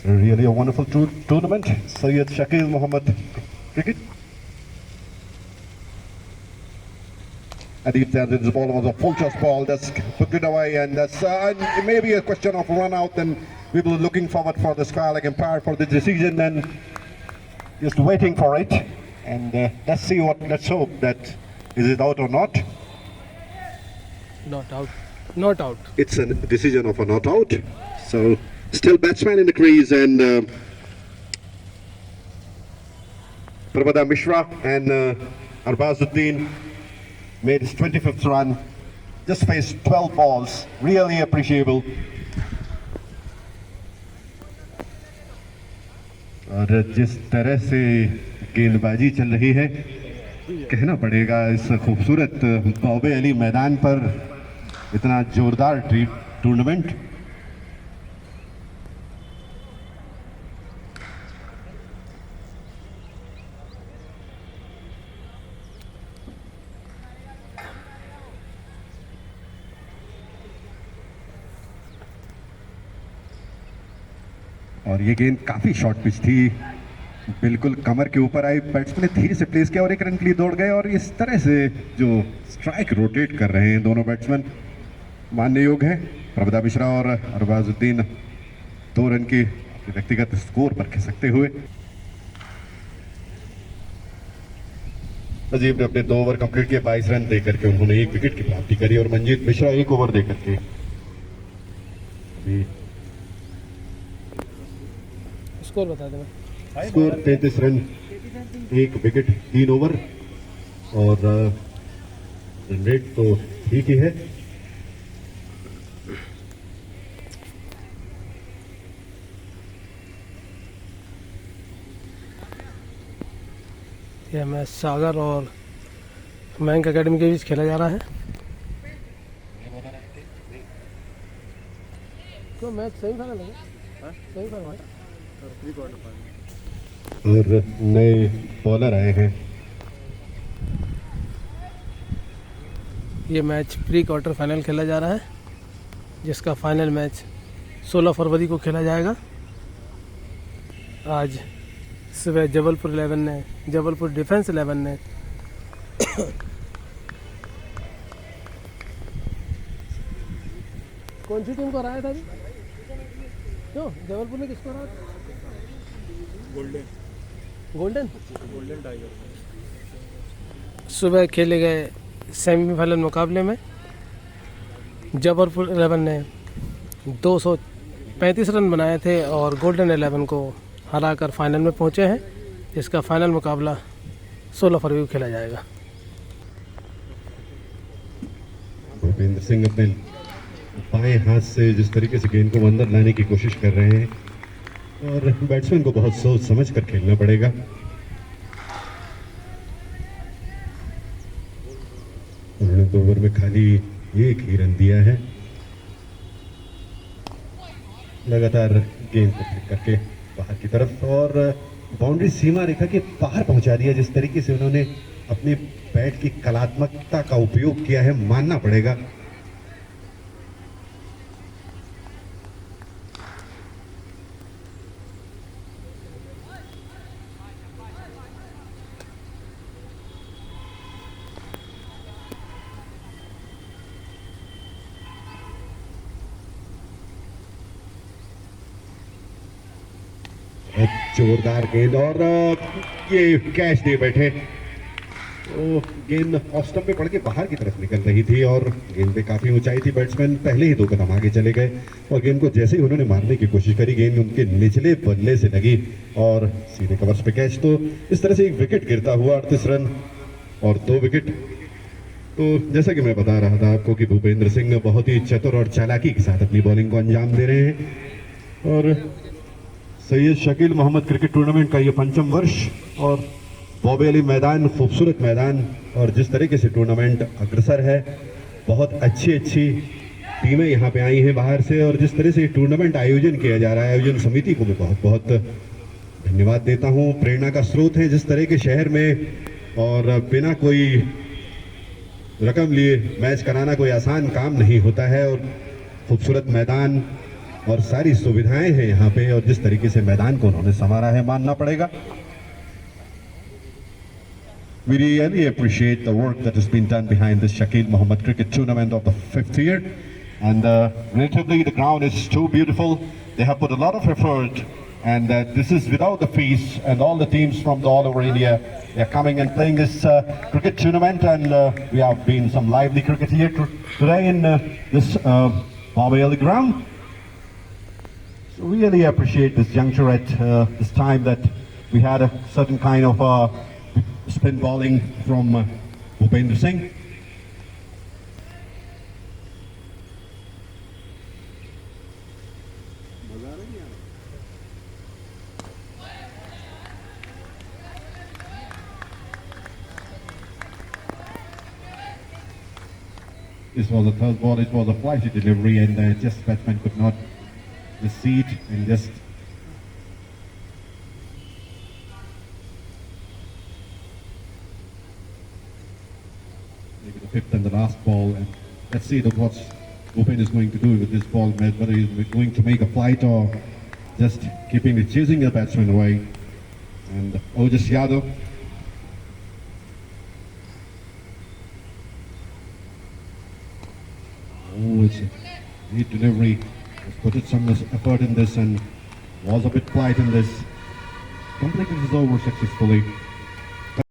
Really a wonderful tournament. Syed Shakil Mohammed cricket. Adeep Tandon's ball was a full toss ball. That's put it away, and that's maybe a question of run out. And we were looking forward for the Skylark Empire for the decision, and just waiting for it. And let's see what. Let's hope that is it out or not. Not out. Not out. It's a decision of a not out. So still batsman in the crease, and Prabhada Mishra and Arbazuddin made his 25th run. Just faced 12 balls. Really appreciable. और जिस तरह से गेंदबाजी चल रही है, कहना पड़ेगा इस खूबसूरत बॉबे अली मैदान पर इतना जोरदार टूर्नामेंट। और ये गेंद काफी शॉर्ट पिच थी, बिल्कुल कमर के ऊपर आई, बैट्समैन ने धीरे से प्लेस किया और एक रन के लिए दौड़ गए। और इस तरह से जो स्ट्राइक रोटेट कर रहे हैं दोनों बैट्समैन, मानने योग्य है। प्रभदा मिश्रा और अरबाजुद्दीन 2 रन की व्यक्तिगत स्कोर पर खिसकते हुए। अजीब ने अपने 2 ओवर कंप्लीट किए, 22 रन देकर के उन्होंने 1 विकेट की प्राप्ति करी। और मंजीत मिश्रा 1 ओवर देकर के स्कोर बता दे। Score 33 run, 1 wicket, 3 over. और रन रेट तो ठीक ही है। यह मैच सागर और मयंक एकेडमी के बीच खेला जा रहा है। तो मैच सही फाइनल है, सही फाइनल है। और नए बॉलर आए हैं। ये मैच प्री क्वार्टर फाइनल खेला जा रहा है, जिसका फाइनल मैच 16 फरवरी को खेला जाएगा। आज सुबह जबलपुर डिफेंस 11 ने कौन सी टीम को हराया था? क्यों जबलपुर ने किसको हराया? Golden tiger. सुबह खेले गए सेमीफाइनल मुकाबले में जबलपुर 11 ने 235 रन बनाए थे और गोल्डन 11 को हराकर फाइनल में पहुंचे हैं। इसका फाइनल मुकाबला 16 फरवरी को खेला जाएगा। भूपेंद्र सिंह अपने बाएं हाथ से जिस तरीके से गेंद को अंदर लाने की कोशिश कर रहे हैं, और बैट्समैन को बहुत सोच समझ कर खेलना पड़ेगा। उन्होंने 2 ओवर में खाली 1 ही रन दिया है। लगातार गेंद को फ्लिक करके बाहर की तरफ, और बाउंड्री सीमा रेखा के बाहर पहुंचा दिया। जिस तरीके से उन्होंने अपने बैट की कलात्मकता का उपयोग किया है, मानना पड़ेगा। जोरदार गेंद, और ये कैच दे बैठे। तो गेंद ऑफ स्टंप पे पड़ के बाहर की तरफ निकल रही थी, और गेंद पे काफी ऊंचाई थी। बैट्समैन पहले ही 2 कदम आगे चले गए, और गेंद को जैसे ही उन्होंने मारने की कोशिश करी, गेंद उनके निचले बल्ले से लगी और सीधे कवर्स पे कैच। तो इस तरह से 1 विकेट गिरता हुआ 38 रन और 2 विकेट। तो जैसा कि मैं बता रहा था आपको कि भूपेंद्र सिंह बहुत ही चतुर और चालाकी के साथ अपनी बॉलिंग को अंजाम दे रहे हैं। और सैयद शकील मोहम्मद क्रिकेट टूर्नामेंट का ये 5वां वर्ष, और बॉबे अली मैदान, खूबसूरत मैदान, और जिस तरीके से टूर्नामेंट अग्रसर है, बहुत अच्छी टीमें यहाँ पे आई हैं बाहर से, और जिस तरह से टूर्नामेंट आयोजन किया जा रहा है, आयोजन समिति को मैं बहुत बहुत धन्यवाद देता हूँ। प्रेरणा का स्रोत है जिस तरह के शहर में, और बिना कोई रकम लिए मैच कराना कोई आसान काम नहीं होता है। और खूबसूरत मैदान और सारी सुविधाएं हैं यहाँ पे, और जिस तरीके से मैदान को उन्होंने संवारा है मानना पड़ेगा. We really appreciate the work that has been done behind this Shakil Mohammed Cricket Tournament of the 5th year. And relatively, the ground is too beautiful. They have put a lot of effort, and this is without the fees. And all the teams from all over India, they are coming and playing this cricket tournament. And we have been some lively cricket here today in this Bombay Ali ground. So really appreciate this juncture at this time that we had a certain kind of spin bowling from Bhupendra Singh. This was a third ball, it was a flighty delivery, and just batsman could not recede and just maybe the fifth and the last ball. And let's see what Bhupen is going to do with this ball, whether he's going to make a flight or just chasing the batsman away. And Ojas Yadav. Oh, it's a neat delivery. Has put some effort in this and was a bit quiet in this. Completed his over successfully.